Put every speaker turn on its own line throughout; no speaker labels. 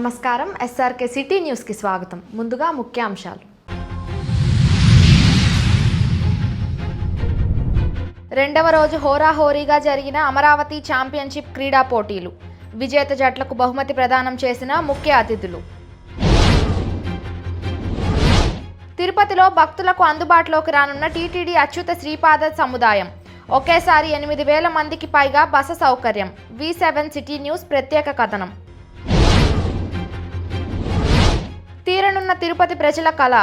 నమస్కారం SRK city news కి స్వాగతం. ముందుగా ముఖ్యాంశాలు. రెండవ రోజు హోరాహోరీగా జరిగిన అమరావతి ఛాంపియన్షిప్ క్రీడా పోటీలు. విజేత జట్లకు బహుమతి ప్రదానం చేసిన ముఖ్య అతిథులు. తిరుపతిలో భక్తులకు అందుబాటులోకి రానున్న టీటీడీ అచ్యుత శ్రీపాద సముదాయం. ఒకేసారి 8,000 మందికి పైగా బస సౌకర్యం. V7 సిటీ న్యూస్ ప్రత్యేక కథనం. తీరనున్న తిరుపతి ప్రజల కళ.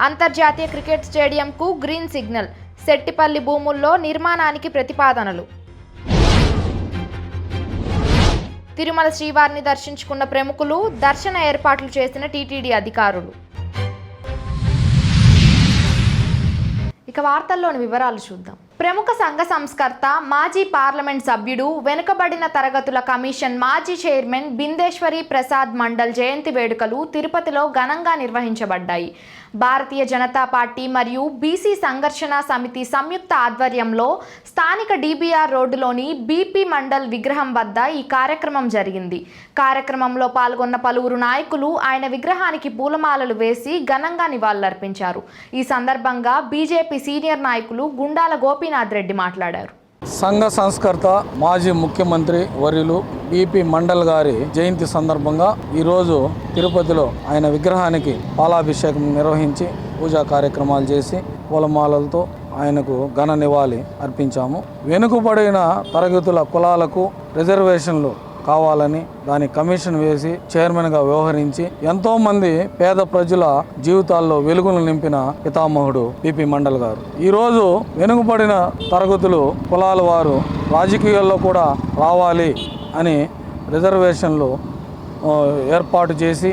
అంతర్జాతీయ క్రికెట్ స్టేడియంకు గ్రీన్ సిగ్నల్. సెట్టిపల్లి భూముల్లో నిర్మాణానికి ప్రతిపాదనలు. తిరుమల శ్రీవారిని దర్శించుకున్న ప్రముఖులు, దర్శన ఏర్పాట్లు చేసిన టీటీడీ అధికారులు. ఇక వార్తల్లోని వివరాలు చూద్దాం. ప్రముఖ సంఘ సంస్కర్త, మాజీ పార్లమెంట్ సభ్యుడు, వెనుకబడిన తరగతుల కమిషన్ మాజీ చైర్మన్ బిందేశ్వరి ప్రసాద్ మండల్ జయంతి వేడుకలు తిరుపతిలో ఘనంగా నిర్వహించబడ్డాయి. భారతీయ జనతా పార్టీ మరియు బీసీ సంఘర్షణ సమితి సంయుక్త ఆధ్వర్యంలో స్థానిక DBR రోడ్డులోని BP మండల్ విగ్రహం వద్ద ఈ కార్యక్రమం జరిగింది. కార్యక్రమంలో పాల్గొన్న పలువురు నాయకులు ఆయన విగ్రహానికి పూలమాలలు వేసి ఘనంగా నివాళులర్పించారు. ఈ సందర్భంగా బీజేపీ సీనియర్ నాయకులు గుండాల గోపీనాథ్ రెడ్డి మాట్లాడారు.
సంఘ సంస్కర్త, మాజీ ముఖ్యమంత్రి వర్యులు BP మండల్ గారి జయంతి సందర్భంగా ఈరోజు తిరుపతిలో ఆయన విగ్రహానికి పాలాభిషేకం నిర్వహించి పూజా కార్యక్రమాలు చేసి పూలమాలలతో ఆయనకు ఘన నివాళి అర్పించాము. వెనుకబడిన తరగతుల కులాలకు రిజర్వేషన్లు కావాలని దాని కమిషన్ వేసి చైర్మన్గా వ్యవహరించి ఎంతోమంది పేద ప్రజల జీవితాల్లో వెలుగును నింపిన పితామహుడు BP మండల్ గారు. ఈరోజు వెనుకబడిన తరగతులు కులాల వారు రాజకీయాల్లో కూడా రావాలి అని రిజర్వేషన్లు ఏర్పాటు చేసి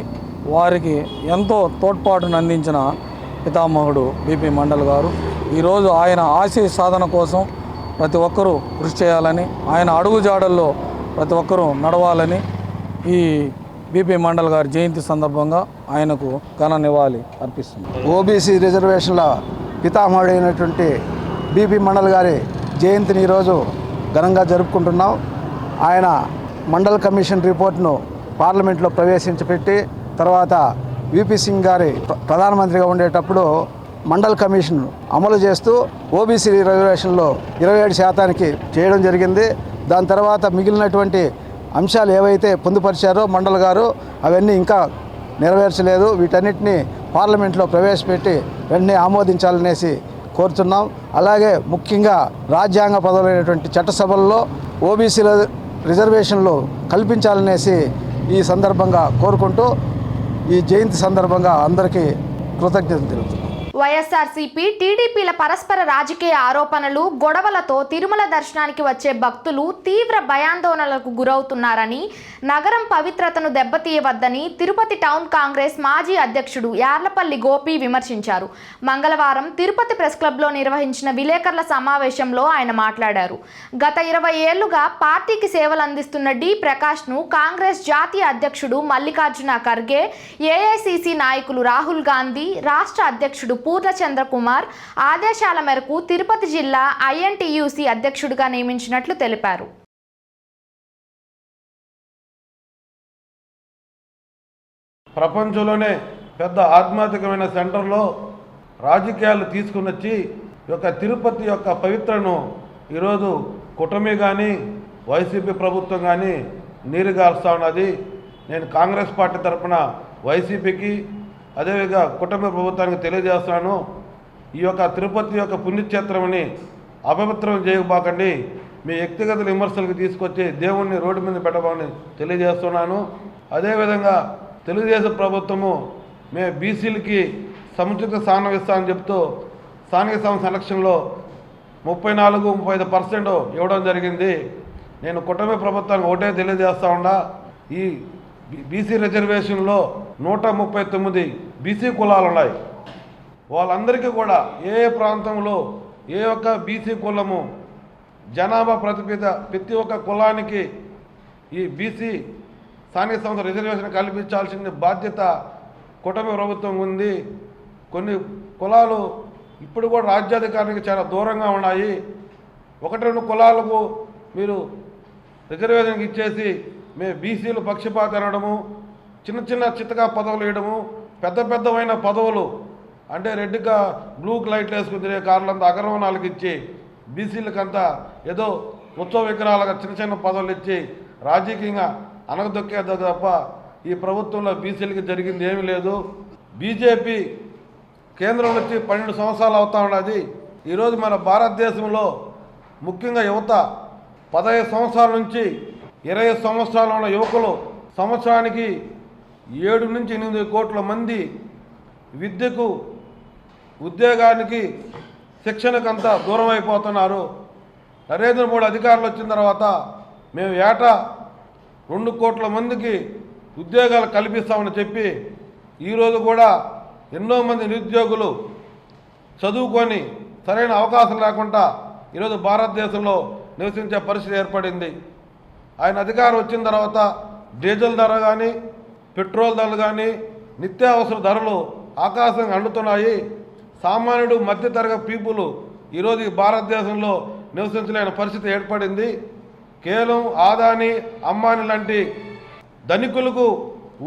వారికి ఎంతో తోడ్పాటును అందించిన పితామహుడు BP మండల్ గారు. ఈరోజు ఆయన ఆశయ సాధన కోసం ప్రతి ఒక్కరూ కృషి చేయాలని, ఆయన అడుగుజాడల్లో ప్రతి ఒక్కరూ నడవాలని ఈ BP మండల్ గారి జయంతి సందర్భంగా ఆయనకు ఘన నివాళి అర్పిస్తుంది.
OBC రిజర్వేషన్ల పితామహుడైనటువంటి BP మండల్ గారి జయంతిని ఈరోజు ఘనంగా జరుపుకుంటున్నాం. ఆయన మండల్ కమిషన్ రిపోర్ట్ను పార్లమెంట్లో ప్రవేశించబెట్టి తర్వాత VP సింగ్ గారి ప్రధానమంత్రిగా ఉండేటప్పుడు మండల్ కమిషన్ అమలు చేస్తూ OBC రిజర్వేషన్లో 27% చేయడం జరిగింది. దాని తర్వాత మిగిలినటువంటి అంశాలు ఏవైతే పొందుపరిచారో మండల్ గారు అవన్నీ ఇంకా నెరవేర్చలేదు. వీటన్నిటిని పార్లమెంట్లో ప్రవేశపెట్టి వెంటనే ఆమోదించాలనేసి కోరుతున్నాం. అలాగే ముఖ్యంగా రాజ్యాంగ పదవులైనటువంటి చట్టసభల్లో OBC రిజర్వేషన్లు కల్పించాలనేసి ఈ సందర్భంగా కోరుకుంటూ ఈ జయంతి సందర్భంగా అందరికీ కృతజ్ఞతలు తెలుపుతున్నాం.
వైఎస్ఆర్సీపీ, టీడీపీల పరస్పర రాజకీయ ఆరోపణలు, గొడవలతో తిరుమల దర్శనానికి వచ్చే భక్తులు తీవ్ర భయాందోళనలకు గురవుతున్నారని, నగరం పవిత్రతను దెబ్బతీయవద్దని తిరుపతి టౌన్ కాంగ్రెస్ మాజీ అధ్యక్షుడు యార్లపల్లి గోపి విమర్శించారు. మంగళవారం తిరుపతి ప్రెస్ క్లబ్లో నిర్వహించిన విలేకరుల సమావేశంలో ఆయన మాట్లాడారు. గత 20 ఏళ్లుగా పార్టీకి సేవలు అందిస్తున్న డి ప్రకాష్ను కాంగ్రెస్ జాతీయ అధ్యక్షుడు మల్లికార్జున ఖర్గే, ఏఐసిసి నాయకులు రాహుల్ గాంధీ, రాష్ట్ర అధ్యక్షుడు పూర్ణచంద్ర కుమార్ ఆదేశాల మేరకు తిరుపతి జిల్లా INTUC అధ్యక్షుడిగా నియమించినట్లు తెలిపారు.
ప్రపంచంలోనే పెద్ద ఆధ్యాత్మికమైన సెంటర్లో రాజకీయాలు తీసుకుని వచ్చి యొక్క తిరుపతి యొక్క పవిత్రను ఈరోజు కూటమి కానీ వైసీపీ ప్రభుత్వం కానీ నీరుగారుస్తూ ఉన్నది. నేను కాంగ్రెస్ పార్టీ తరఫున వైసీపీకి అదేవిధంగా కుటుంబ ప్రభుత్వానికి తెలియజేస్తున్నాను. ఈ యొక్క తిరుపతి యొక్క పుణ్యక్షేత్రంని అపవిత్రం చేయబాకండి. మీ వ్యక్తిగత విమర్శలకు తీసుకొచ్చి దేవుణ్ణి రోడ్డు మీద పెట్టమని తెలియజేస్తున్నాను. అదేవిధంగా తెలుగుదేశం ప్రభుత్వము మేము బీసీలకి సముచిత స్థానం ఇస్తామని చెప్తూ స్థానిక సంస్థ ఎలక్షన్లో 34-35% ఇవ్వడం జరిగింది. నేను కుటుంబ ప్రభుత్వానికి ఒకటే తెలియజేస్తా ఉన్నా, ఈ బీసీ రిజర్వేషన్లో 139 బీసీ కులాలు ఉన్నాయి. వాళ్ళందరికీ కూడా ఏ ప్రాంతంలో ఏ ఒక్క బీసీ కులము జనాభా ప్రతి ఒక్క కులానికి ఈ బీసీ స్థానిక సంస్థ రిజర్వేషన్ కల్పించాల్సిన బాధ్యత కుటుంబ ప్రభుత్వం ఉంది. కొన్ని కులాలు ఇప్పుడు కూడా రాజ్యాధికారానికి చాలా దూరంగా ఉన్నాయి. 1-2 కులాలకు మీరు రిజర్వేషన్కి ఇచ్చేసి మేము బీసీలు పక్షపాతం అనడము చిన్న చిన్న చిత్తగా పదవులు వేయడము, పెద్ద పెద్దమైన పదవులు అంటే రెడ్గా బ్లూ లైట్లు వేసుకుని తిరిగే కార్లంతా అగ్రవర్ణాలకు ఇచ్చి బీసీలకంతా ఏదో ఉత్సవ విగ్రహాలుగా చిన్న చిన్న పదవులు ఇచ్చి రాజకీయంగా అనగదొక్కేది తప్ప ఈ ప్రభుత్వంలో బీసీలకి జరిగింది ఏమీ లేదు. బీజేపీ కేంద్రంలో వచ్చి 12 సంవత్సరాలు అవుతా ఉన్నది. ఈరోజు మన భారతదేశంలో ముఖ్యంగా యువత 15 సంవత్సరాల నుంచి 20 సంవత్సరాలు ఉన్న యువకులు సంవత్సరానికి 7 నుంచి 8 కోట్ల మంది విద్యకు, ఉద్యోగానికి, శిక్షణకంతా దూరం అయిపోతున్నారు. నరేంద్ర మోడీ అధికారులు వచ్చిన తర్వాత మేము ఏటా 2 కోట్ల మందికి ఉద్యోగాలు కల్పిస్తామని చెప్పి ఈరోజు కూడా ఎన్నో మంది నిరుద్యోగులు చదువుకొని సరైన అవకాశం లేకుండా ఈరోజు భారతదేశంలో నివసించే పరిస్థితి ఏర్పడింది. ఆయన అధికారం వచ్చిన తర్వాత డీజిల్ ధర కానీ, పెట్రోల్ ధరలు కానీ, నిత్యావసర ధరలు ఆకాశంగా అండుతున్నాయి. సామాన్యుడు మధ్యతరగతి పీపుల్ ఈరోజు ఈ భారతదేశంలో నివసించలేని పరిస్థితి ఏర్పడింది. కేవలం ఆదాని, అంబానీ లాంటి ధనికులకు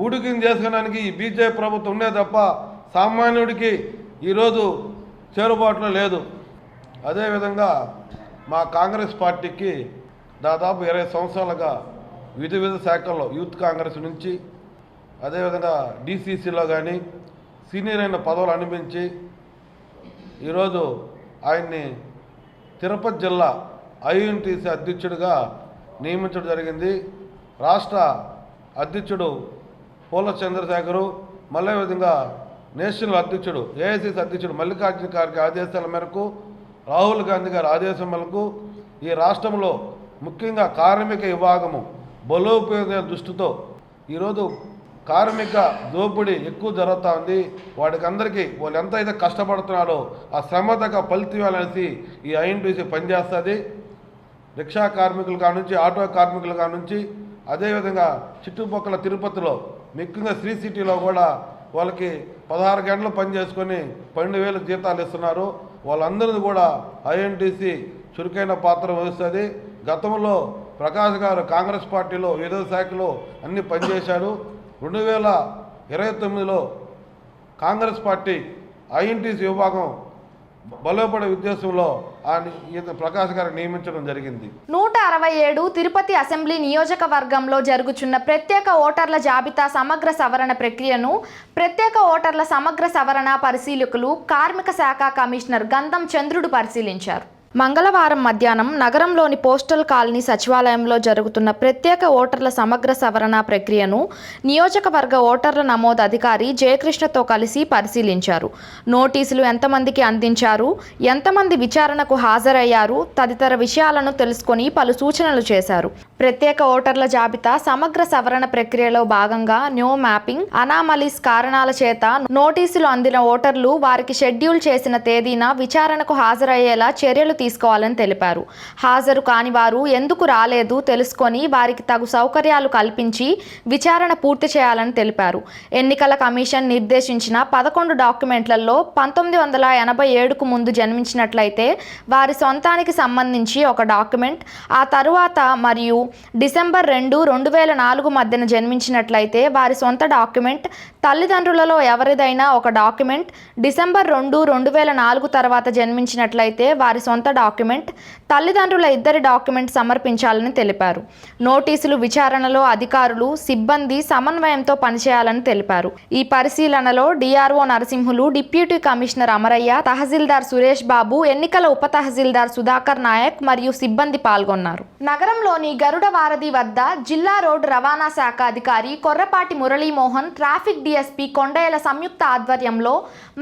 ఊడికిని చేసుకోవడానికి ఈ బీజేపీ ప్రభుత్వం ఉండే తప్ప సామాన్యుడికి ఈరోజు చేరుబాటులో లేదు. అదేవిధంగా మా కాంగ్రెస్ పార్టీకి దాదాపు 20 సంవత్సరాలుగా వివిధ శాఖల్లో యూత్ కాంగ్రెస్ నుంచి అదేవిధంగా డీసీసీలో కానీ సీనియర్ అయిన పదవులు అనిపించి ఈరోజు ఆయన్ని తిరుపతి జిల్లా ఐఎన్టీసీ అధ్యక్షుడిగా నియమించడం జరిగింది. రాష్ట్ర అధ్యక్షుడు పోల చంద్రశేఖరు, మళ్ళీ విధంగా నేషనల్ అధ్యక్షుడు ఏఐసిసి అధ్యక్షుడు మల్లికార్జున ఖార్గే ఆదేశాల మేరకు, రాహుల్ గాంధీ గారి ఆదేశం మేరకు ఈ రాష్ట్రంలో ముఖ్యంగా కార్మిక విభాగము బలోపేత దృష్టితో ఈరోజు కార్మిక దోపిడీ ఎక్కువ జరుగుతూ ఉంది. వాడికి అందరికీ వాళ్ళు ఎంత అయితే కష్టపడుతున్నారో ఆ శ్రమ తగ్గ ఫలితం అనేసి ఈ ఐఎన్టీసీ పనిచేస్తుంది. రిక్షా కార్మికుల కానుంచి, ఆటో కార్మికుల కానుంచి, అదేవిధంగా చుట్టుపక్కల తిరుపతిలో ముఖ్యంగా శ్రీ సిటీలో కూడా వాళ్ళకి 16 గంటలు పని చేసుకొని 12,000 జీతాలు ఇస్తున్నారు. వాళ్ళందరినీ కూడా ఐఎన్టీసీ చురుకైన పాత్ర వహిస్తుంది. గతంలో ప్రకాష్ గారు కాంగ్రెస్ పార్టీలో వివిధ శాఖలో అన్ని పనిచేశారు. 2029లో కాంగ్రెస్ పార్టీ ఐఎన్టీసీ విభాగం బలోపడే ఉద్దేశంలో ప్రకాష్ గారిని నియమించడం జరిగింది.
167 తిరుపతి అసెంబ్లీ నియోజకవర్గంలో జరుగుతున్న ప్రత్యేక ఓటర్ల జాబితా సమగ్ర సవరణ ప్రక్రియను ప్రత్యేక ఓటర్ల సమగ్ర సవరణ పరిశీలకులు కార్మిక శాఖ కమిషనర్ గంధం చంద్రుడు పరిశీలించారు. మంగళవారం మధ్యాహ్నం నగరంలోని పోస్టల్ కాలనీ సచివాలయంలో జరుగుతున్న ప్రత్యేక ఓటర్ల సమగ్ర సవరణ ప్రక్రియను నియోజకవర్గ ఓటర్ల నమోదు అధికారి జయకృష్ణతో కలిసి పరిశీలించారు. నోటీసులు ఎంతమందికి అందించారు, ఎంతమంది విచారణకు హాజరయ్యారు తదితర విషయాలను తెలుసుకొని పలు సూచనలు చేశారు. ప్రత్యేక ఓటర్ల జాబితా సమగ్ర సవరణ ప్రక్రియలో భాగంగా న్యూ మ్యాపింగ్ అనామలీస్ కారణాల చేత నోటీసులు అందిన ఓటర్లు వారికి షెడ్యూల్ చేసిన తేదీన విచారణకు హాజరయ్యేలా చర్యలు తీసుకోవాలని తెలిపారు. హాజరు కాని వారు ఎందుకు రాలేదు తెలుసుకొని వారికి తగు సౌకర్యాలు కల్పించి విచారణ పూర్తి చేయాలని తెలిపారు. ఎన్నికల కమిషన్ నిర్దేశించిన 11 డాక్యుమెంట్లలో 1987కు ముందు జన్మించినట్లయితే వారి సొంతానికి సంబంధించి ఒక డాక్యుమెంట్, ఆ తరువాత మరియు డిసెంబర్ 2, 2004 మధ్యన జన్మించినట్లయితే వారి సొంత డాక్యుమెంట్, తల్లిదండ్రులలో ఎవరిదైనా ఒక డాక్యుమెంట్, డిసెంబర్ 2, 2004 తర్వాత జన్మించినట్లయితే వారి సొంత డాక్యుమెంట్, తల్లిదండ్రుల ఇద్దరి డాక్యుమెంట్ సమర్పించాలని తెలిపారు. నోటీసులు విచారణలో అధికారులు, సిబ్బంది సమన్వయంతో పనిచేయాలని తెలిపారు. ఈ పరిశీలనలో DRO Narasimhulu, deputy commissioner Amarayya, tahsildar Suresh Babu, ఎన్నికల ఉప తహసీల్దార్ సుధాకర్ నాయక్ మరియు సిబ్బంది పాల్గొన్నారు. నగరంలోని గరుడ వారధి వద్ద జిల్లా రోడ్డు రవాణా శాఖ అధికారి కొర్రపాటి మురళీమోహన్, ట్రాఫిక్ డిఎస్పీ కొండయ్యల సంయుక్త ఆధ్వర్యంలో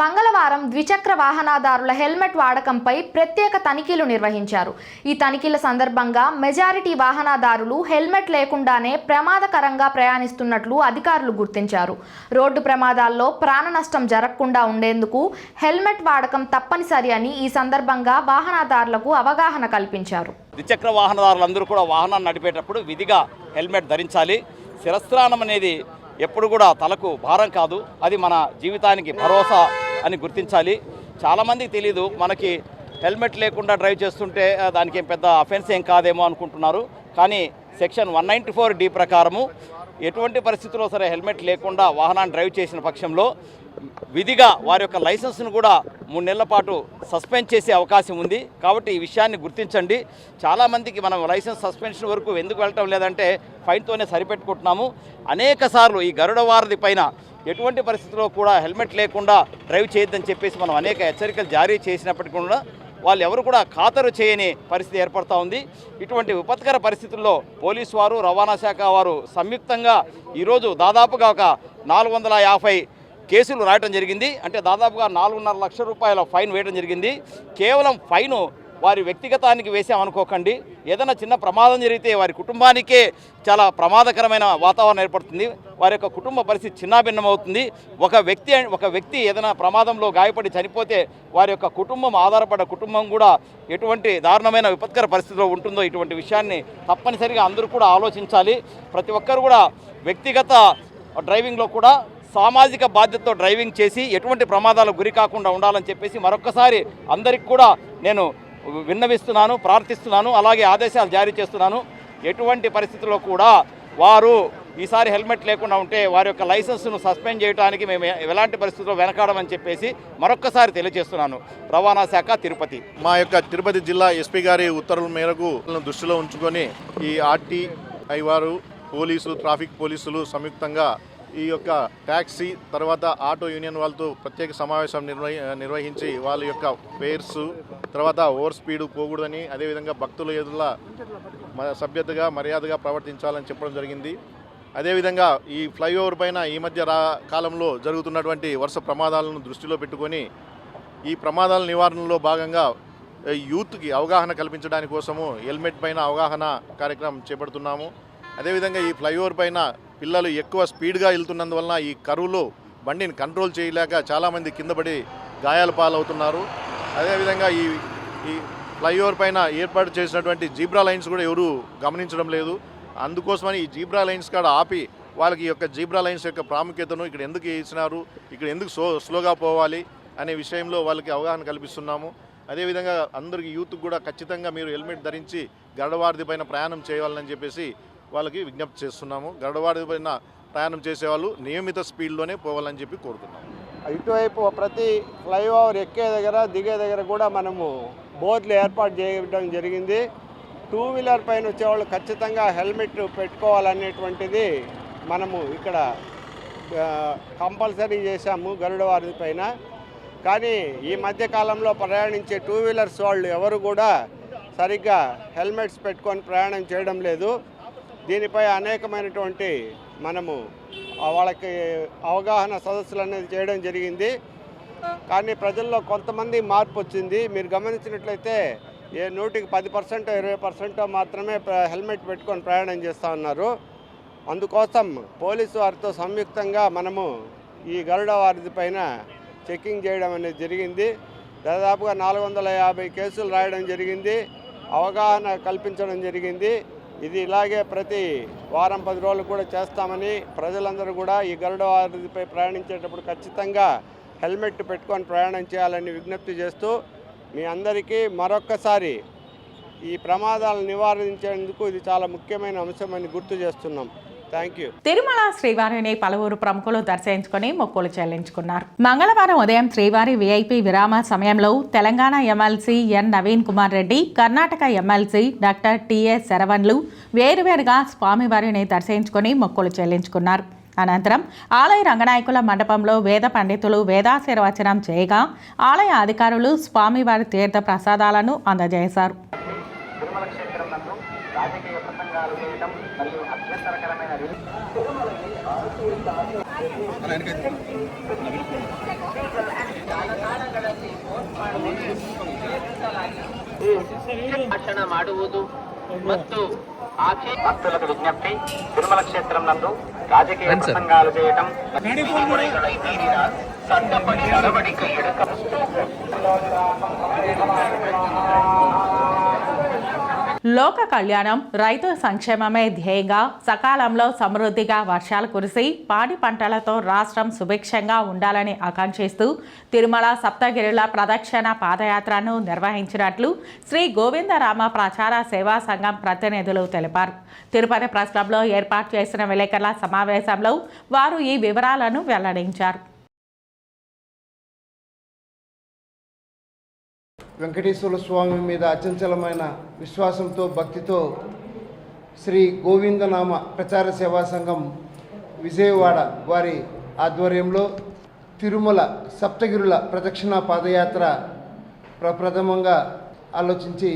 మంగళవారం ద్విచక్ర వాహనదారుల హెల్మెట్ వాడకంపై ప్రత్యేక తనిఖీలు నిర్వహించారు. ఈ తనిఖీల సందర్భంగా మెజారిటీ వాహనదారులు హెల్మెట్ లేకుండానే ప్రమాదకరంగా ప్రయాణిస్తున్నట్లు అధికారులు గుర్తించారు. రోడ్డు ప్రమాదాల్లో ప్రాణ నష్టం జరగకుండా ఉండేందుకు హెల్మెట్ వాడకం తప్పనిసరి అని ఈ సందర్భంగా వాహనదారులకు అవగాహన కల్పించారు.
ద్విచక్ర వాహనదారులందరూ కూడా వాహనాన్ని నడిపేటప్పుడు విధిగా హెల్మెట్ ధరించాలి. శిరస్త్రాణం అనేది ఎప్పుడు కూడా తలకు భారం కాదు, అది మన జీవితానికి భరోసా అని గుర్తించాలి. చాలామందికి తెలీదు, మనకి హెల్మెట్ లేకుండా డ్రైవ్ చేస్తుంటే దానికి ఏం పెద్ద అఫెన్స్ ఏం కాదేమో అనుకుంటున్నారు. కానీ సెక్షన్ 194D ప్రకారము ఎటువంటి పరిస్థితుల్లో సరే హెల్మెట్ లేకుండా వాహనాన్ని డ్రైవ్ చేసిన పక్షంలో విధిగా వారి యొక్క లైసెన్స్ను కూడా 3 నెలల పాటు సస్పెండ్ చేసే అవకాశం ఉంది. కాబట్టి ఈ విషయాన్ని గుర్తించండి. చాలామందికి మనం లైసెన్స్ సస్పెన్షన్ వరకు ఎందుకు వెళ్ళటం లేదంటే ఫైన్తోనే సరిపెట్టుకుంటున్నాము. అనేక సార్లు ఈ గరుడ వారధి పైన ఎటువంటి పరిస్థితుల్లో కూడా హెల్మెట్ లేకుండా డ్రైవ్ చేయొద్దని చెప్పేసి మనం అనేక హెచ్చరికలు జారీ చేసినప్పటికీ కూడా వాళ్ళు ఎవరు కూడా ఖాతరు చేయని పరిస్థితి ఏర్పడుతూ ఉంది. ఇటువంటి విపత్కర పరిస్థితుల్లో పోలీసు వారు, రవాణా శాఖ వారు సంయుక్తంగా ఈరోజు దాదాపుగా ఒక 450 కేసులు రాయటం జరిగింది. అంటే దాదాపుగా 4.5 లక్షల రూపాయల ఫైన్ వేయడం జరిగింది. కేవలం ఫైను వారి వ్యక్తిగతానికి వేసామనుకోకండి. ఏదైనా చిన్న ప్రమాదం జరిగితే వారి కుటుంబానికే చాలా ప్రమాదకరమైన వాతావరణం ఏర్పడుతుంది. వారి యొక్క కుటుంబ పరిస్థితి చిన్నాభిన్నమవుతుంది. ఒక వ్యక్తి ఏదైనా ప్రమాదంలో గాయపడి చనిపోతే వారి యొక్క కుటుంబం, ఆధారపడ్డ కుటుంబం కూడా ఎటువంటి దారుణమైన విపత్కర పరిస్థితిలో ఉంటుందో ఇటువంటి విషయాన్ని తప్పనిసరిగా అందరూ కూడా ఆలోచించాలి. ప్రతి ఒక్కరు కూడా వ్యక్తిగత డ్రైవింగ్లో కూడా సామాజిక బాధ్యతతో డ్రైవింగ్ చేసి ఎటువంటి ప్రమాదాలకు గురి కాకుండా ఉండాలని చెప్పేసి మరొక్కసారి అందరికి కూడా నేను విన్నవిస్తున్నాను, ప్రార్థిస్తున్నాను, అలాగే ఆదేశాలు జారీ చేస్తున్నాను. ఎటువంటి పరిస్థితుల్లో కూడా వారు ఈసారి హెల్మెట్ లేకుండా ఉంటే వారి యొక్క లైసెన్స్ను సస్పెండ్ చేయడానికి మేము ఎలాంటి పరిస్థితుల్లో వెనకాడమని చెప్పేసి మరొక్కసారి తెలియజేస్తున్నాను. రవాణా శాఖ, తిరుపతి.
మా యొక్క తిరుపతి జిల్లా ఎస్పీ గారి ఉత్తర్వుల మేరకు దృష్టిలో ఉంచుకొని ఈ ఆర్టీఐ వారు, పోలీసులు, ట్రాఫిక్ పోలీసులు సంయుక్తంగా ఈ యొక్క ట్యాక్సీ తర్వాత ఆటో యూనియన్ వాళ్ళతో ప్రత్యేక సమావేశం నిర్వహించి వాళ్ళ యొక్క ఫేర్స్ తర్వాత ఓవర్ స్పీడ్ పోకూడదని, అదేవిధంగా భక్తుల ఎదుల సభ్యతగా మర్యాదగా ప్రవర్తించాలని చెప్పడం జరిగింది. అదేవిధంగా ఈ ఫ్లైఓవర్ పైన ఈ మధ్య కాలంలో జరుగుతున్నటువంటి వరుస ప్రమాదాలను దృష్టిలో పెట్టుకొని ఈ ప్రమాదాల నివారణలో భాగంగా యూత్కి అవగాహన కల్పించడానికి కోసము హెల్మెట్ పైన అవగాహన కార్యక్రమం చేపడుతున్నాము. అదేవిధంగా ఈ ఫ్లైఓవర్ పైన పిల్లలు ఎక్కువ స్పీడ్గా వెళ్తున్నందువలన ఈ కరువులో బండిని కంట్రోల్ చేయలేక చాలామంది కింద పడి గాయాల పాలవుతున్నారు. అదేవిధంగా ఈ ఫ్లైఓవర్ పైన ఏర్పాటు చేసినటువంటి జీబ్రా లైన్స్ కూడా ఎవరు గమనించడం లేదు. అందుకోసమని ఈ జీబ్రా లైన్స్ కాడ ఆపి వాళ్ళకి ఈ యొక్క జీబ్రా లైన్స్ యొక్క ప్రాముఖ్యతను, ఇక్కడ ఎందుకు వేసినారు, ఇక్కడ ఎందుకు స్లోగా పోవాలి అనే విషయంలో వాళ్ళకి అవగాహన కల్పిస్తున్నాము. అదేవిధంగా అందరికీ యూత్కి కూడా ఖచ్చితంగా మీరు హెల్మెట్ ధరించి గరుడవారధి పైన ప్రయాణం చేయాలని చెప్పేసి వాళ్ళకి విజ్ఞప్తి చేస్తున్నాము. గరుడవారధి పైన ప్రయాణం చేసేవాళ్ళు నియమిత స్పీడ్లోనే పోవాలని చెప్పి కోరుతున్నాము.
ఇటువైపు ప్రతి ఫ్లైఓవర్ ఎక్కే దగ్గర, దిగే దగ్గర కూడా మనము బోర్డులు ఏర్పాటు చేయడం జరిగింది. 2 వీలర్ పైన వచ్చేవాళ్ళు ఖచ్చితంగా హెల్మెట్ పెట్టుకోవాలనేటువంటిది మనము ఇక్కడ కంపల్సరీ చేశాము గరుడవారధి పైన. కానీ ఈ మధ్యకాలంలో ప్రయాణించే 2 వీలర్స్ వాళ్ళు ఎవరు కూడా సరిగ్గా హెల్మెట్స్ పెట్టుకొని ప్రయాణం చేయడం లేదు. దీనిపై అనేకమైనటువంటి మనము వాళ్ళకి అవగాహన సదస్సులు అనేది చేయడం జరిగింది. కానీ ప్రజల్లో కొంతమంది మార్పు వచ్చింది. మీరు గమనించినట్లయితే 100కి 10% 20% మాత్రమే హెల్మెట్ పెట్టుకొని ప్రయాణం చేస్తూ ఉన్నారు. అందుకోసం పోలీసు వారితో సంయుక్తంగా మనము ఈ గరుడవారధి పైన చెకింగ్ చేయడం అనేది జరిగింది. దాదాపుగా 450 కేసులు రాయడం జరిగింది. అవగాహన కల్పించడం జరిగింది. ఇది ఇలాగే ప్రతి వారం 10 రోజులు కూడా చేస్తామని, ప్రజలందరూ కూడా ఈ గరుడవారధిపై ప్రయాణించేటప్పుడు ఖచ్చితంగా హెల్మెట్ పెట్టుకొని ప్రయాణం చేయాలని విజ్ఞప్తి చేస్తూ మీ అందరికీ మరొక్కసారి ఈ ప్రమాదాలను నివారించేందుకు ఇది చాలా ముఖ్యమైన అంశమని గుర్తు చేస్తున్నాం. Thank you.
తిరుమల శ్రీవారిని పలువురు ప్రముఖులు దర్శించుకుని మొక్కులు చెల్లించుకున్నారు. మంగళవారం ఉదయం శ్రీవారి విఐపి విరామ సమయంలో Telangana MLC N Naveen Kumar Reddy, Karnataka MLC doctor TS శరవణ్లు వేరువేరుగా స్వామివారిని దర్శించుకుని మొక్కులు చెల్లించుకున్నారు. అనంతరం ఆలయ రంగనాయకుల మండపంలో వేద పండితులు వేదాశీర్వచనం చేయగా ఆలయ అధికారులు స్వామివారి తీర్థ ప్రసాదాలను అందజేశారు.
ಮಾಡುವುದು ಮತ್ತು భక్తులకు విజ్ఞప్తి, తిరుమల క్షేత్రం నందు రాజకీయ ప్రసంగాలు చేయటం, చట్టపడి నడవడిక
లోక కళ్యాణం, రైతు సంక్షేమమే ధ్యేయంగా సకాలంలో సమృద్ధిగా వర్షాలు కురిసి పాడి పంటలతో రాష్ట్రం సుభిక్షంగా ఉండాలని ఆకాంక్షిస్తూ తిరుమల సప్తగిరుల ప్రదక్షిణ పాదయాత్రను నిర్వహించినట్లు శ్రీ గోవిందరామ ప్రచార సేవా సంఘం ప్రతినిధులు తెలిపారు. తిరుపతి ప్రెస్ క్లబ్లో ఏర్పాటు చేసిన విలేకరుల సమావేశంలో వారు ఈ వివరాలను వెల్లడించారు.
వెంకటేశ్వర స్వామి మీద అచంచలమైన విశ్వాసంతో భక్తితో శ్రీ గోవిందనామ ప్రచార సేవా సంఘం విజయవాడ వారి ఆధ్వర్యంలో తిరుమల సప్తగిరుల ప్రదక్షిణ పాదయాత్ర ప్రప్రథమంగా ఆలోచించి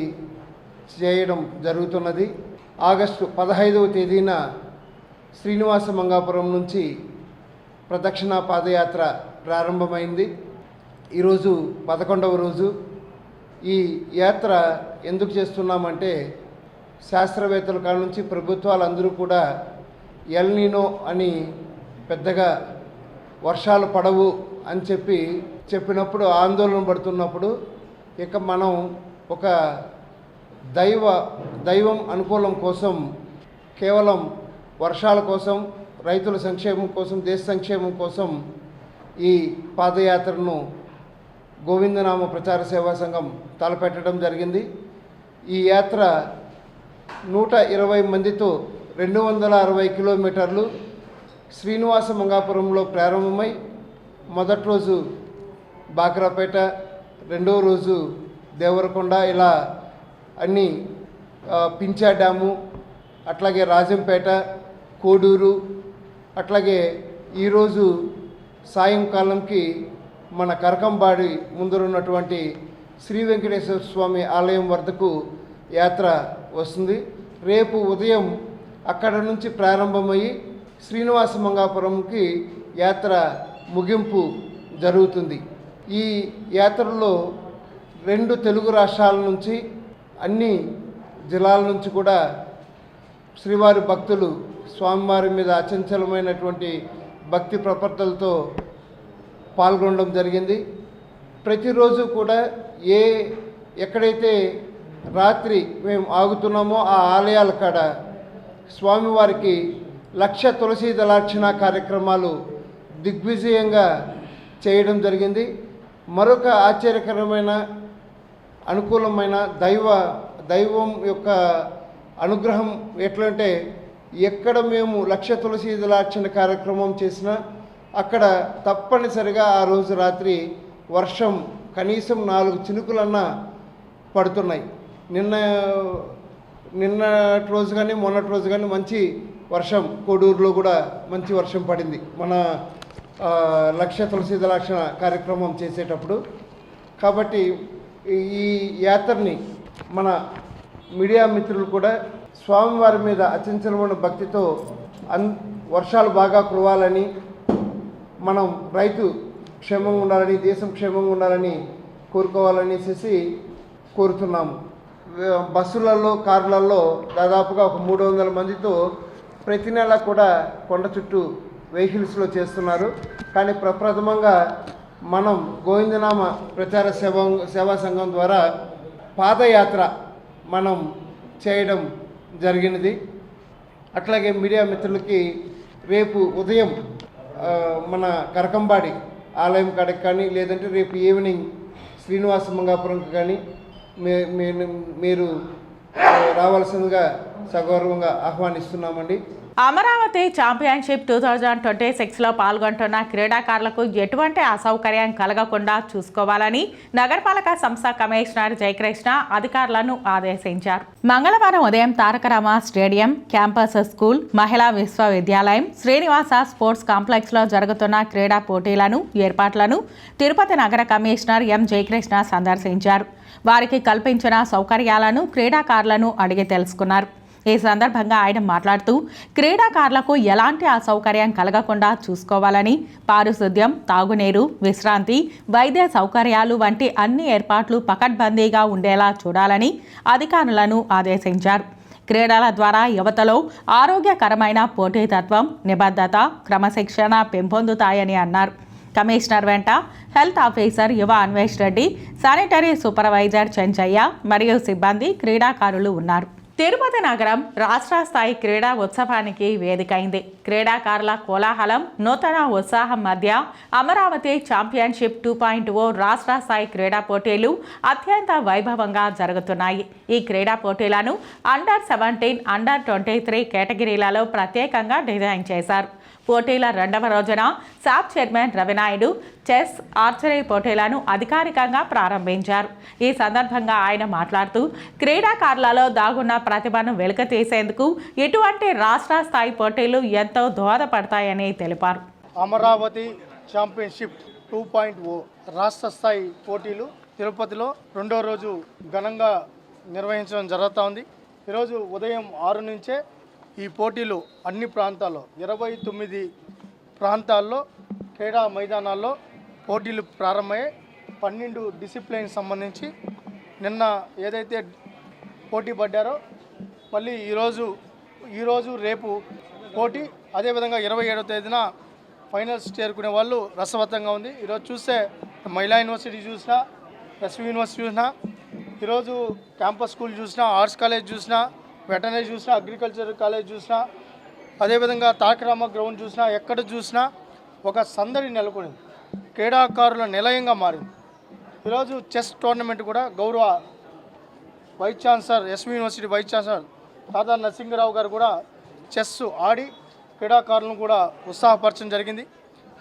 చేయడం జరుగుతున్నది. ఆగస్టు 15వ తేదీన శ్రీనివాస మంగాపురం నుంచి ప్రదక్షిణ పాదయాత్ర ప్రారంభమైంది. ఈరోజు 11వ రోజు. ఈ యాత్ర ఎందుకు చేస్తున్నామంటే శాస్త్రవేత్తల కాడ నుంచి ప్రభుత్వాలందరూ కూడా ఎల్ నీనో అని పెద్దగా వర్షాలు పడవు అని చెప్పినప్పుడు ఆందోళన పడుతున్నప్పుడు ఇక మనం ఒక దైవం అనుకూలం కోసం కేవలం వర్షాల కోసం, రైతుల సంక్షేమం కోసం, దేశ సంక్షేమం కోసం ఈ పాదయాత్రను గోవిందనామ ప్రచార సేవా సంఘం తలపెట్టడం జరిగింది. ఈ యాత్ర 120 మందితో 260 కిలోమీటర్లు శ్రీనివాస మంగాపురంలో ప్రారంభమై మొదటి రోజు బాక్రాపేట, రెండవ రోజు దేవరకొండ, ఇలా అన్నీ పించా డ్యాము, అట్లాగే రాజంపేట, కోడూరు, అట్లాగే ఈరోజు సాయంకాలంకి మన కరకంబాడి ముందరున్నటువంటి శ్రీ వెంకటేశ్వర స్వామి ఆలయం వద్దకు యాత్ర వస్తుంది. రేపు ఉదయం అక్కడ నుంచి ప్రారంభమయ్యి శ్రీనివాస మంగాపురంకి యాత్ర ముగింపు జరుగుతుంది. ఈ యాత్రలో 2 తెలుగు రాష్ట్రాల నుంచి, అన్ని జిల్లాల నుంచి కూడా శ్రీవారి భక్తులు స్వామివారి మీద అచంచలమైనటువంటి భక్తి ప్రపత్తులతో పాల్గొనడం జరిగింది. ప్రతిరోజు కూడా ఎక్కడైతే రాత్రి మేము ఆగుతున్నామో ఆ ఆలయాల కాడ స్వామివారికి 1,00,000 తులసి దళార్చన కార్యక్రమాలు దిగ్విజయంగా చేయడం జరిగింది. మరొక ఆశ్చర్యకరమైన అనుకూలమైన దైవం యొక్క అనుగ్రహం ఎట్లంటే, ఎక్కడ మేము 1,00,000 తులసి దళార్చన కార్యక్రమం చేసినా అక్కడ తప్పనిసరిగా ఆ రోజు రాత్రి వర్షం కనీసం 4 చినుకులన్నా పడుతున్నాయి. నిన్నటి రోజు కానీ మొన్నటి రోజు కానీ మంచి వర్షం, కోడూరులో కూడా మంచి వర్షం పడింది మన 1,00,000 తులసి దళార్చన కార్యక్రమం చేసేటప్పుడు. కాబట్టి ఈ యాత్రని మన మీడియా మిత్రులు కూడా స్వామివారి మీద అచంచలమైన భక్తితో వర్షాలు బాగా కురవాలని, మనం రైతు క్షేమంగా ఉండాలని, దేశం క్షేమంగా ఉండాలని కోరుకోవాలనేసి కోరుతున్నాము. బస్సులలో, కార్లలో దాదాపుగా ఒక 300 మందితో ప్రతి నెల కూడా కొండ చుట్టూ వెహికల్స్లో చేస్తున్నారు. కానీ ప్రప్రథమంగా మనం గోవిందనామ ప్రచార సేవా సంఘం ద్వారా పాదయాత్ర మనం చేయడం జరిగినది. అట్లాగే మీడియా మిత్రులకి రేపు ఉదయం మన కరకంబాడి ఆలయం కాడికి కానీ, లేదంటే రేపు ఈవినింగ్ శ్రీనివాస మంగాపురంకి కానీ మీరు రావాల్సిందిగా సగౌరవంగా ఆహ్వానిస్తున్నామండి.
అమరావతి ఛాంపియన్షిప్ 2026లో పాల్గొంటున్న క్రీడాకారులకు ఎటువంటి అసౌకర్యం కలగకుండా చూసుకోవాలని నగరపాలక సంస్థ కమిషనర్ జయకృష్ణ అధికారులను ఆదేశించారు. మంగళవారం ఉదయం Taraka Rama stadium, campus school, మహిళా విశ్వవిద్యాలయం, శ్రీనివాస స్పోర్ట్స్ కాంప్లెక్స్లో జరుగుతున్న క్రీడా పోటీలను, ఏర్పాట్లను తిరుపతి నగర కమిషనర్ ఎం జయకృష్ణ సందర్శించారు. వారికి కల్పించిన సౌకర్యాలను క్రీడాకారులను అడిగి తెలుసుకున్నారు. ఈ సందర్భంగా ఆయన మాట్లాడుతూ క్రీడాకారులకు ఎలాంటి అసౌకర్యం కలగకుండా చూసుకోవాలని, పారిశుద్ధ్యం, తాగునీరు, విశ్రాంతి, వైద్య సౌకర్యాలు వంటి అన్ని ఏర్పాట్లు పకడ్బందీగా ఉండేలా చూడాలని అధికారులను ఆదేశించారు. క్రీడల ద్వారా యువతలో ఆరోగ్యకరమైన పోటీతత్వం, నిబద్ధత, క్రమశిక్షణ పెంపొందుతాయని అన్నారు. కమిషనర్ వెంట హెల్త్ ఆఫీసర్ యువ అన్వేష్ రెడ్డి, శానిటరీ సూపర్వైజర్ చెంచయ్య మరియు సిబ్బంది, క్రీడాకారులు ఉన్నారు. తిరుపతి నగరం రాష్ట్ర స్థాయి క్రీడా ఉత్సవానికి వేదికైంది. క్రీడాకారుల కోలాహలం, నూతన ఉత్సాహం మధ్య అమరావతి ఛాంపియన్షిప్ 2.0 రాష్ట్ర స్థాయి క్రీడా పోటీలు అత్యంత వైభవంగా జరుగుతున్నాయి. ఈ క్రీడా పోటీలను అండర్-17, అండర్-23 కేటగిరీలలో ప్రత్యేకంగా డిజైన్ చేశారు. పోటీల రెండవ రోజున సాప్ చైర్మన్ రవినాయుడు చెస్, ఆర్చరీ పోటీలను అధికారికంగా ప్రారంభించారు. ఈ సందర్భంగా ఆయన మాట్లాడుతూ క్రీడాకారులలో దాగున్న ప్రతిభను వెలికితీసేందుకు ఇటువంటి రాష్ట్ర స్థాయి పోటీలు ఎంతో దోహదపడతాయని తెలిపారు.
అమరావతి ఛాంపియన్షిప్ 2.0 రాష్ట్ర స్థాయి పోటీలు తిరుపతిలో రెండో రోజు ఘనంగా నిర్వహించడం జరుగుతూ ఉంది. ఈరోజు ఉదయం 6 నుంచే ఈ పోటీలు అన్ని ప్రాంతాల్లో 29 ప్రాంతాల్లో క్రీడా మైదానాల్లో పోటీలు ప్రారంభమయ్యాయి. 12 డిసిప్లిన్ సంబంధించి నిన్న ఏదైతే పోటీ పడ్డారో మళ్ళీ ఈరోజు రేపు పోటీ, అదేవిధంగా 27వ తేదీన ఫైనల్స్ చేరుకునే వాళ్ళు రసవత్తంగా ఉంది. ఈరోజు చూస్తే మహిళా యూనివర్సిటీ చూసినా, ఎస్వి యూనివర్సిటీ చూసినా, ఈరోజు క్యాంపస్ స్కూల్ చూసినా, ఆర్ట్స్ కాలేజ్ చూసినా, వెటనరీ చూసినా, అగ్రికల్చర్ కాలేజ్ చూసినా, అదేవిధంగా తారకరామ గ్రౌండ్ చూసినా, ఎక్కడ చూసినా ఒక సందడి నెలకొనింది. క్రీడాకారుల నిలయంగా మారింది. ఈరోజు చెస్ టోర్నమెంట్ కూడా గౌరవ vice chancellor, SV university vice chancellor Tata Narasimharao గారు కూడా చెస్ ఆడి క్రీడాకారులను కూడా ఉత్సాహపరచడం జరిగింది.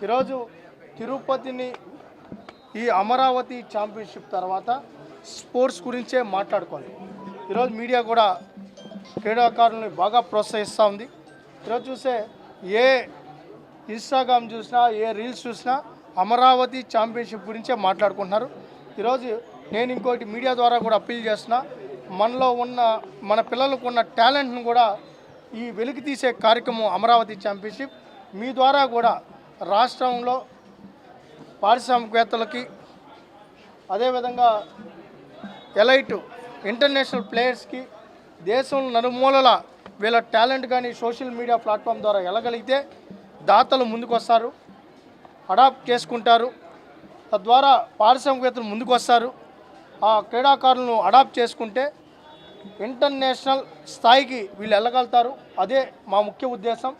ఈరోజు తిరుపతిని ఈ అమరావతి ఛాంపియన్షిప్ తర్వాత స్పోర్ట్స్ గురించే మాట్లాడుకోవాలి. ఈరోజు మీడియా కూడా క్రీడాకారులను బాగా ప్రోత్సహిస్తూ ఉంది. ఈరోజు చూస్తే ఏ ఇన్స్టాగ్రామ్ చూసినా, ఏ రీల్స్ చూసినా అమరావతి ఛాంపియన్షిప్ గురించే మాట్లాడుకుంటున్నారు. ఈరోజు నేను ఇంకోటి మీడియా ద్వారా కూడా అప్పీల్ చేస్తున్నా, మనలో ఉన్న మన పిల్లలకు ఉన్న టాలెంట్ను కూడా ఈ వెలికి తీసే కార్యక్రమం అమరావతి ఛాంపియన్షిప్ మీ ద్వారా కూడా రాష్ట్రంలో పారిశ్రామికవేత్తలకి, అదేవిధంగా ఎలైట్ ఇంటర్నేషనల్ ప్లేయర్స్కి, దేశం నలుమూలల వీళ్ళ టాలెంట్ కానీ సోషల్ మీడియా ప్లాట్ఫామ్ ద్వారా వెళ్ళగలిగితే దాతలు ముందుకు వస్తారు, అడాప్ట్ చేసుకుంటారు. తద్వారా పారిశ్రామికవేత్తలు ముందుకు వస్తారు. ఆ క్రీడాకారులను అడాప్ట్ చేసుకుంటే ఇంటర్నేషనల్ స్థాయికి వీళ్ళు వెళ్ళగలుగుతారు. అదే మా ముఖ్య ఉద్దేశం.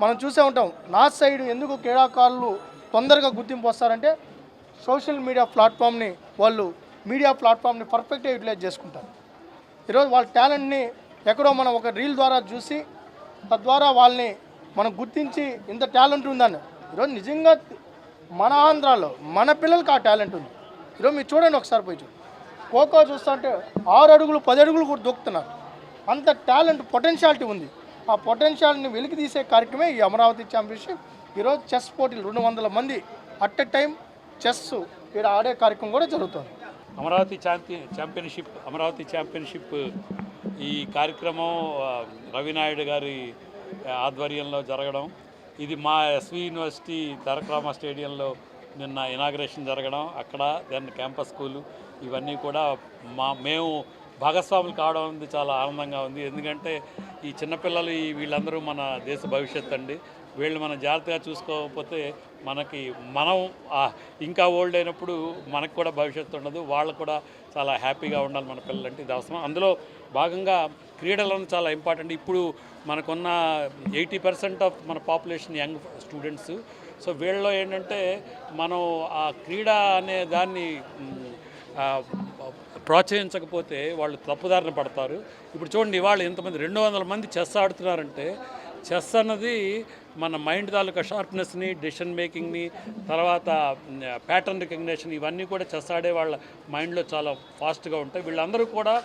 మనం చూసే ఉంటాం, నార్త్ సైడ్ ఎందుకు క్రీడాకారులు తొందరగా గుర్తింపు వస్తారంటే సోషల్ మీడియా ప్లాట్ఫామ్ని మీడియా ప్లాట్ఫామ్ని పర్ఫెక్ట్గా యూటిలైజ్ చేసుకుంటారు. ఈరోజు వాళ్ళ టాలెంట్ని ఎక్కడో మనం ఒక రీల్ ద్వారా చూసి తద్వారా వాళ్ళని మనం గుర్తించి ఇంత టాలెంట్ ఉందని. ఈరోజు నిజంగా మన ఆంధ్రాలో మన పిల్లలకి ఆ టాలెంట్ ఉంది. ఈరోజు మీరు చూడండి, ఒకసారి పోయి చూడండి, ఖోఖో చూస్తుంటే 6 అడుగులు 10 అడుగులు కూడా దూకుతున్నారు. అంత టాలెంట్, పొటెన్షియాలిటీ ఉంది. ఆ పొటెన్షియాల్ని వెలికి తీసే కార్యక్రమే ఈ అమరావతి ఛాంపియన్షిప్. ఈరోజు చెస్ పోటీలు 200 మంది అట్ ఎ టైం చెస్ ఇక్కడ ఆడే కార్యక్రమం కూడా జరుగుతుంది.
అమరావతి ఛాంపియన్షిప్ ఈ కార్యక్రమం రవినాయుడు గారి ఆధ్వర్యంలో జరగడం, ఇది మా ఎస్వి యూనివర్సిటీ తారకరామ స్టేడియంలో నిన్న ఇనాగ్రేషన్ జరగడం, అక్కడ దెన్ క్యాంపస్ స్కూలు, ఇవన్నీ కూడా మేము భాగస్వాములు కావడం అనేది చాలా ఆనందంగా ఉంది. ఎందుకంటే ఈ చిన్నపిల్లలు వీళ్ళందరూ మన దేశ భవిష్యత్తు అండి. వీళ్ళు మనం జాగ్రత్తగా చూసుకోకపోతే మనం ఇంకా ఓల్డ్ అయినప్పుడు మనకు కూడా భవిష్యత్తు ఉండదు. వాళ్ళకు కూడా చాలా హ్యాపీగా ఉండాలి మన పిల్లలంటే, ఇది అవసరం. అందులో భాగంగా క్రీడలను చాలా ఇంపార్టెంట్. ఇప్పుడు మనకున్న 80% ఆఫ్ మన పాపులేషన్ యంగ్ స్టూడెంట్స్. సో వీళ్ళలో ఏంటంటే మనం ఆ క్రీడ అనే దాన్ని ప్రోత్సహించకపోతే వాళ్ళు తప్పుదారిన పడతారు. ఇప్పుడు చూడండి, ఇవాళ ఎంతమంది 200 మంది చెస్ ఆడుతున్నారంటే, చెస్ అన్నది మన మైండ్ తాలూకా షార్ప్నెస్ని, డెసిషన్ మేకింగ్ని, తర్వాత ప్యాటర్న్ రికగ్నిషన్, ఇవన్నీ కూడా చెస్ ఆడే వాళ్ళ మైండ్లో చాలా ఫాస్ట్గా ఉంటాయి. వీళ్ళందరూ కూడా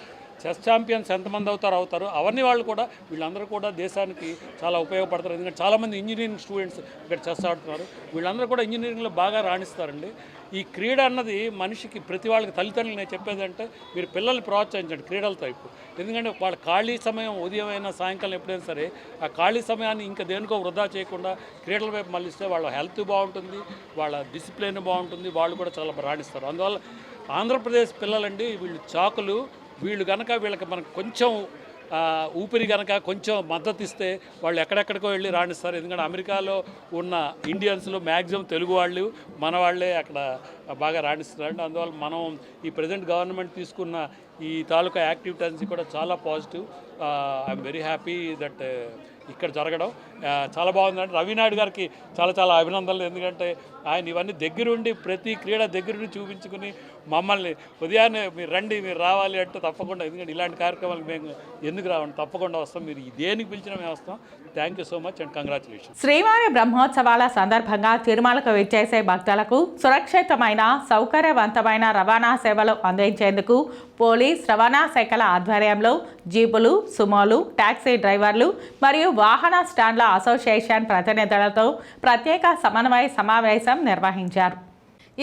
చెస్ ఛాంపియన్స్ ఎంతమంది అవుతారు అవన్నీ వాళ్ళు కూడా, వీళ్ళందరూ కూడా దేశానికి చాలా ఉపయోగపడతారు. ఎందుకంటే చాలామంది ఇంజనీరింగ్ స్టూడెంట్స్ ఇక్కడ చెస్ ఆడుతున్నారు. వీళ్ళందరూ కూడా ఇంజనీరింగ్లో బాగా రాణిస్తారండి. ఈ క్రీడ అన్నది మనిషికి, ప్రతి వాళ్ళకి, తల్లిదండ్రులు నేను చెప్పేదంటే మీరు పిల్లల్ని ప్రోత్సహించండి క్రీడలతో. ఇప్పుడు ఎందుకంటే వాళ్ళ ఖాళీ సమయం ఉదయం అయినా సాయంకాలం ఎప్పుడైనా సరే ఆ ఖాళీ సమయాన్ని ఇంకా దేనికో వృధా చేయకుండా క్రీడల వైపు మళ్ళిస్తే వాళ్ళ హెల్త్ బాగుంటుంది, వాళ్ళ డిసిప్లిన్ బాగుంటుంది, వాళ్ళు కూడా చాలా రాణిస్తారు. అందువల్ల ఆంధ్రప్రదేశ్ పిల్లలండి వీళ్ళు చాకులు. వీళ్ళు కనుక వీళ్ళకి మనకు కొంచెం ఊపిరి కనుక కొంచెం మద్దతు ఇస్తే వాళ్ళు ఎక్కడెక్కడికో వెళ్ళి రాణిస్తారు. ఎందుకంటే అమెరికాలో ఉన్న ఇండియన్స్లో మ్యాక్సిమం తెలుగు వాళ్ళు మన వాళ్ళే అక్కడ బాగా రాణిస్తున్నారు. అందువల్ల మనం ఈ ప్రజెంట్ గవర్నమెంట్ తీసుకున్న ఈ తాలూకా యాక్టివిటీస్ కూడా చాలా positive. I'm very happy that ఇక్కడ జరగడం చాలా బాగుందండి. రవినాయుడు గారికి చాలా చాలా అభినందనలు. ఎందుకంటే ఆయన ఇవన్నీ దగ్గరుండి ప్రతి క్రీడ దగ్గరుండి చూపించుకుని మమ్మల్ని ఉదయాన్నే మీరు రండి, మీరు రావాలి అంటే తప్పకుండా, ఎందుకంటే ఇలాంటి కార్యక్రమాలు మేము ఎందుకు రావండి, తప్పకుండా వస్తాం. మీరు దేనికి పిలిచినా మేము వస్తాం. Thank you so much and congratulation.
శ్రీవారి బ్రహ్మోత్సవాల సందర్భంగా తిరుమలకు విచ్చేసే భక్తులకు సురక్షితమైన సౌకర్యవంతమైన రవాణా సేవలు అందించేందుకు పోలీస్ రవాణా శాఖల ఆధ్వర్యంలో జీపులు, సుమోలు, టాక్సీ డ్రైవర్లు మరియు వాహన స్టాండ్ల అసోసియేషన్ ప్రతినిధులతో ప్రత్యేక సమన్వయ సమావేశం నిర్వహించారు.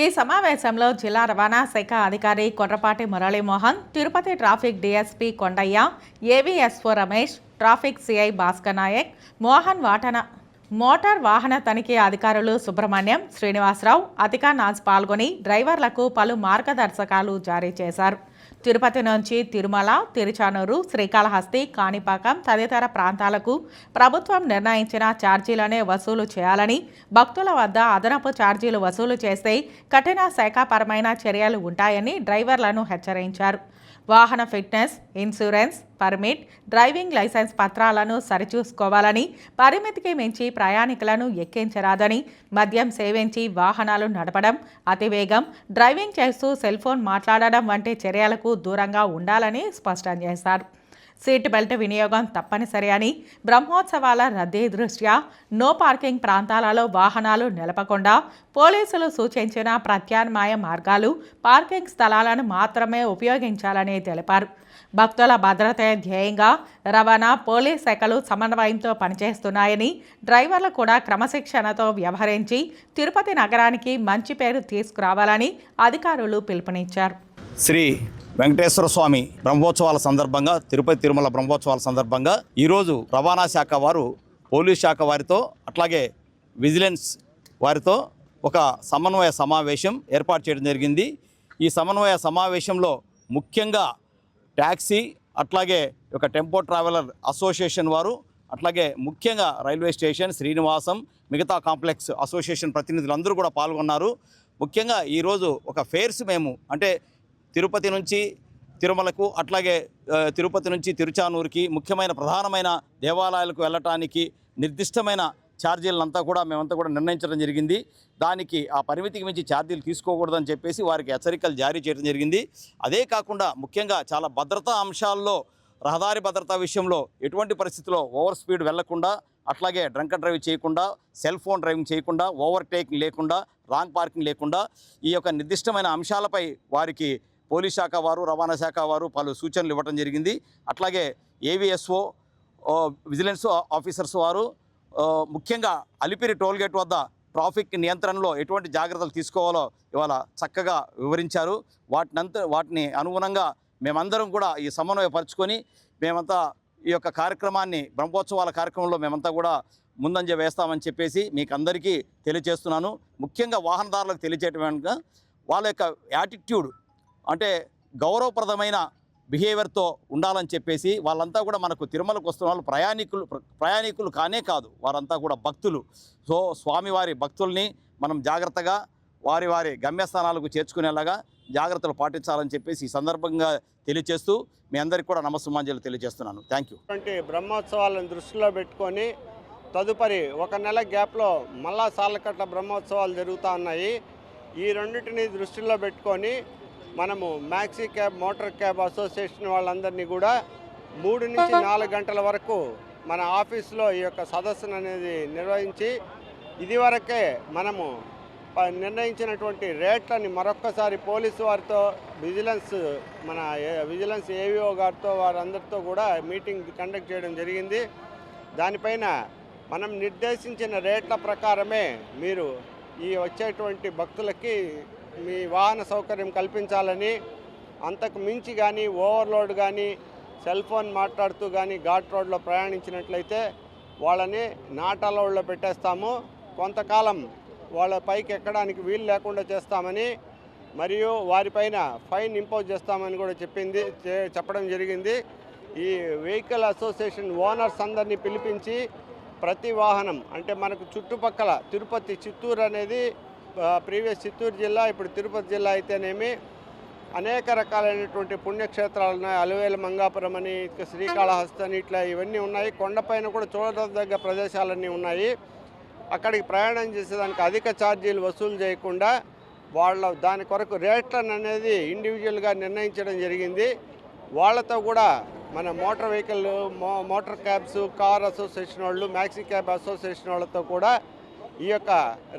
ఈ సమావేశంలో జిల్లా రవాణా శాఖ అధికారి Korrapati Muralimohan, Tirupati traffic DSP Kondaiah, AVSO Ramesh, traffic CI Bhaskar Nayak, motor వాహన తనిఖీ అధికారులు సుబ్రహ్మణ్యం, శ్రీనివాసరావు, అతికా నాజ్ పాల్గొని డ్రైవర్లకు పలు మార్గదర్శకాలు జారీ చేశారు. తిరుపతి నుంచి తిరుమల, తిరుచానూరు, శ్రీకాళహస్తి, కాణిపాకం తదితర ప్రాంతాలకు ప్రభుత్వం నిర్ణయించిన ఛార్జీలనే వసూలు చేయాలని, భక్తుల వద్ద అదనపు ఛార్జీలు వసూలు చేస్తే కఠిన శాఖాపరమైన చర్యలు ఉంటాయని డ్రైవర్లను హెచ్చరించారు. వాహన fitness, insurance, permit, driving licence పత్రాలను సరిచూసుకోవాలని, పరిమితికి మించి ప్రయాణికులను ఎక్కించరాదని, మద్యం సేవించి వాహనాలు నడపడం, అతివేగం, డ్రైవింగ్ చేస్తూ సెల్ ఫోన్ మాట్లాడడం వంటి చర్యలకు దూరంగా ఉండాలని స్పష్టం చేశారు. సీట్ బెల్ట్ వినియోగం తప్పనిసరి అని, బ్రహ్మోత్సవాల రద్దీ దృష్ట్యా నో పార్కింగ్ ప్రాంతాలలో వాహనాలు నిలపకుండా పోలీసులు సూచించిన ప్రత్యామ్నాయ మార్గాలు, పార్కింగ్ స్థలాలను మాత్రమే ఉపయోగించాలని తెలిపారు. భక్తుల భద్రతే ధ్యేయంగా రవాణా, పోలీస్ శాఖలు సమన్వయంతో పనిచేస్తున్నాయని, డ్రైవర్లు కూడా క్రమశిక్షణతో వ్యవహరించి తిరుపతి నగరానికి మంచి పేరు తీసుకురావాలని అధికారులు పిలుపునిచ్చారు.
శ్రీ వెంకటేశ్వర స్వామి బ్రహ్మోత్సవాల సందర్భంగా, తిరుపతి తిరుమల బ్రహ్మోత్సవాల సందర్భంగా ఈరోజు రవాణా శాఖ వారు పోలీస్ శాఖ వారితో అట్లాగే విజిలెన్స్ వారితో ఒక సమన్వయ సమావేశం ఏర్పాటు చేయడం జరిగింది. ఈ సమన్వయ సమావేశంలో ముఖ్యంగా ట్యాక్సీ అట్లాగే ఒక టెంపో ట్రావెలర్ అసోసియేషన్ వారు, అట్లాగే ముఖ్యంగా రైల్వే స్టేషన్, శ్రీనివాసం, మిగతా కాంప్లెక్స్ అసోసియేషన్ ప్రతినిధులందరూ కూడా పాల్గొన్నారు. ముఖ్యంగా ఈరోజు ఒక ఫేర్స్ మేము అంటే తిరుపతి నుంచి తిరుమలకు అట్లాగే తిరుపతి నుంచి తిరుచానూరుకి ముఖ్యమైన ప్రధానమైన దేవాలయాలకు వెళ్ళటానికి నిర్దిష్టమైన ఛార్జీలంతా కూడా మేమంతా కూడా నిర్ణయించడం జరిగింది. దానికి ఆ పరిమితికి మించి ఛార్జీలు తీసుకోకూడదని చెప్పేసి వారికి హెచ్చరికలు జారీ చేయడం జరిగింది. అదే కాకుండా ముఖ్యంగా చాలా భద్రతా అంశాల్లో, రహదారి భద్రతా విషయంలో ఎటువంటి పరిస్థితుల్లో ఓవర్ స్పీడ్ వెళ్లకుండా, అట్లాగే డ్రంక్ అండ్ డ్రైవ్ చేయకుండా, సెల్ ఫోన్ డ్రైవింగ్ చేయకుండా, ఓవర్టేకింగ్ లేకుండా, రాంగ్ పార్కింగ్ లేకుండా ఈ యొక్క నిర్దిష్టమైన అంశాలపై వారికి పోలీస్ శాఖ వారు, రవాణా శాఖ వారు పలు సూచనలు ఇవ్వడం జరిగింది. అట్లాగే ఏవీఎస్ఓ, విజిలెన్స్ ఆఫీసర్స్ వారు ముఖ్యంగా అలిపిరి టోల్గేట్ వద్ద ట్రాఫిక్ నియంత్రణలో ఎటువంటి జాగ్రత్తలు తీసుకోవాలో ఇవాళ చక్కగా వివరించారు. వాటిని అనుగుణంగా మేమందరం కూడా ఈ సమన్వయపరుచుకొని మేమంతా ఈ యొక్క కార్యక్రమాన్ని, బ్రహ్మోత్సవాల కార్యక్రమంలో మేమంతా కూడా ముందంజ వేస్తామని చెప్పేసి మీకు అందరికీ తెలియజేస్తున్నాను. ముఖ్యంగా వాహనదారులకు తెలియజేయటంగా వాళ్ళ యొక్క యాటిట్యూడ్ అంటే గౌరవప్రదమైన బిహేవియర్తో ఉండాలని చెప్పేసి, వాళ్ళంతా కూడా మనకు తిరుమలకు వస్తున్న వాళ్ళు ప్రయాణికులు కానే కాదు, వారంతా కూడా భక్తులు. సో స్వామివారి భక్తుల్ని మనం జాగ్రత్తగా వారి గమ్యస్థానాలకు చేర్చుకునేలాగా జాగ్రత్తలు పాటించాలని చెప్పేసి ఈ సందర్భంగా తెలియజేస్తూ మీ అందరికీ కూడా నమస్సుమాంజలు తెలియజేస్తున్నాను. Thank you.
బ్రహ్మోత్సవాలను దృష్టిలో పెట్టుకొని తదుపరి 1 నెల గ్యాప్లో మళ్ళా సాలకట్ల బ్రహ్మోత్సవాలు జరుగుతూ ఉన్నాయి. ఈ రెండింటిని దృష్టిలో పెట్టుకొని మనము maxi cab, motor cab association వాళ్ళందరినీ కూడా 3 నుంచి 4 గంటల వరకు మన ఆఫీసులో ఈ యొక్క సదస్సును అనేది నిర్వహించి, ఇదివరకే మనము నిర్ణయించినటువంటి రేట్లని మరొక్కసారి పోలీసు వారితో, విజిలెన్స్ ఏవీఓ గారితో వారందరితో కూడా మీటింగ్ కండక్ట్ చేయడం జరిగింది. దానిపైన మనం నిర్దేశించిన రేట్ల ప్రకారమే మీరు ఈ వచ్చేటువంటి భక్తులకి మీ వాహన సౌకర్యం కల్పించాలని, అంతకు మించి కానీ ఓవర్లోడ్ కానీ సెల్ ఫోన్ మాట్లాడుతూ కానీ ఘాట్ రోడ్లో ప్రయాణించినట్లయితే వాళ్ళని నాట్ అలౌడ్లో పెట్టేస్తాము, కొంతకాలం వాళ్ళ పైకి ఎక్కడానికి వీలు లేకుండా చేస్తామని, మరియు వారిపైన ఫైన్ ఇంపోజ్ చేస్తామని కూడా చెప్పడం జరిగింది. ఈ వెహికల్ అసోసియేషన్ ఓనర్స్ అందరినీ పిలిపించి ప్రతి వాహనం అంటే మనకు చుట్టుపక్కల తిరుపతి, చిత్తూరు అనేది ప్రీవియస్ చిత్తూరు జిల్లా, ఇప్పుడు తిరుపతి జిల్లా అయితేనేమి అనేక రకాలైనటువంటి పుణ్యక్షేత్రాలు ఉన్నాయి. అలువేల మంగాపురం అని, శ్రీకాళహస్తి అని, ఇట్లా ఇవన్నీ ఉన్నాయి. కొండపైన కూడా చూడదగ్గ ప్రదేశాలన్నీ ఉన్నాయి. అక్కడికి ప్రయాణం చేసేదానికి అధిక ఛార్జీలు వసూలు చేయకుండా దాని కొరకు రేట్లను అనేది ఇండివిజువల్గా నిర్ణయించడం జరిగింది. వాళ్ళతో కూడా మన motor vehicle, motor cabs, car association వాళ్ళు, మ్యాక్సీ క్యాబ్ అసోసియేషన్ వాళ్ళతో కూడా ఈ యొక్క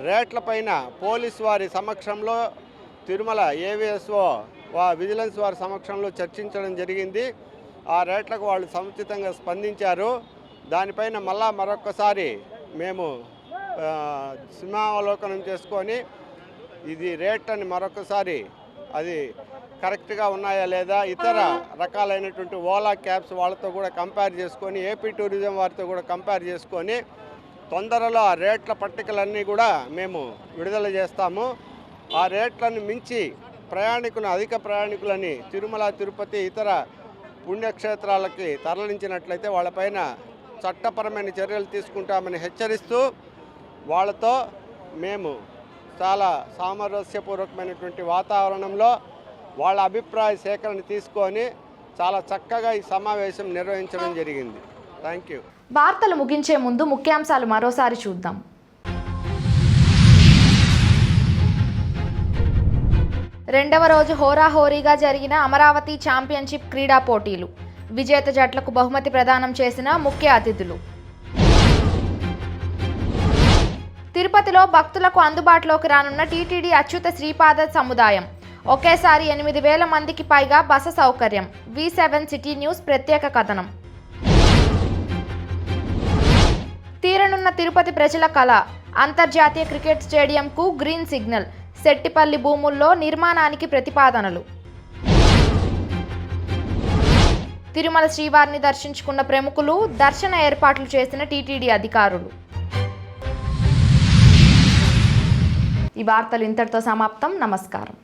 రేట్లపైన పోలీసు వారి సమక్షంలో, తిరుమల ఏవిఎస్ఓ విజిలెన్స్ వారి సమక్షంలో చర్చించడం జరిగింది. ఆ రేట్లకు వాళ్ళు సముచితంగా స్పందించారు. దానిపైన మరొకసారి మేము సింహావలోకనం చేసుకొని ఇది రేట్లని మరొకసారి అది కరెక్ట్గా ఉన్నాయా లేదా, ఇతర రకాలైనటువంటి ఓలా క్యాబ్స్ వాళ్ళతో కూడా కంపేర్ చేసుకొని, ఏపీ టూరిజం వారితో కూడా కంపేర్ చేసుకొని తొందరలో ఆ రేట్ల పట్టికలన్నీ కూడా మేము విడుదల చేస్తాము. ఆ రేట్లను మించి అధిక ప్రయాణికులని తిరుమల, తిరుపతి, ఇతర పుణ్యక్షేత్రాలకి తరలించినట్లయితే వాళ్ళపైన చట్టపరమైన చర్యలు తీసుకుంటామని హెచ్చరిస్తూ వాళ్ళతో మేము చాలా సామరస్యపూర్వకమైనటువంటి వాతావరణంలో వాళ్ళ అభిప్రాయ సేకరణ తీసుకొని చాలా చక్కగా ఈ సమావేశం నిర్వహించడం జరిగింది. Thank you.
వార్తలు ముగించే ముందు ముఖ్యాంశాలు మరోసారి చూద్దాం. రెండవ రోజు హోరాహోరీగా జరిగిన అమరావతి ఛాంపియన్షిప్ క్రీడా పోటీలు. విజేత జట్లకు బహుమతి ప్రదానం చేసిన ముఖ్య అతిథులు. తిరుపతిలో భక్తులకు అందుబాటులోకి రానున్న టీటీడీ అచ్యుత శ్రీపాద సముదాయం. ఒకేసారి 8,000 మందికి పైగా బస సౌకర్యం. V7 సిటీ న్యూస్ ప్రత్యేక కథనం. తీరనున్న తిరుపతి ప్రజల కళ. అంతర్జాతీయ క్రికెట్ స్టేడియంకు గ్రీన్ సిగ్నల్. సెట్టిపల్లి భూముల్లో నిర్మాణానికి ప్రతిపాదనలు. తిరుమల శ్రీవారిని దర్శించుకున్న ప్రముఖులు. దర్శన ఏర్పాట్లు చేసిన టీటీడీ అధికారులు. ఈ వార్తలు ఇంతటితో సమాప్తం. నమస్కారం.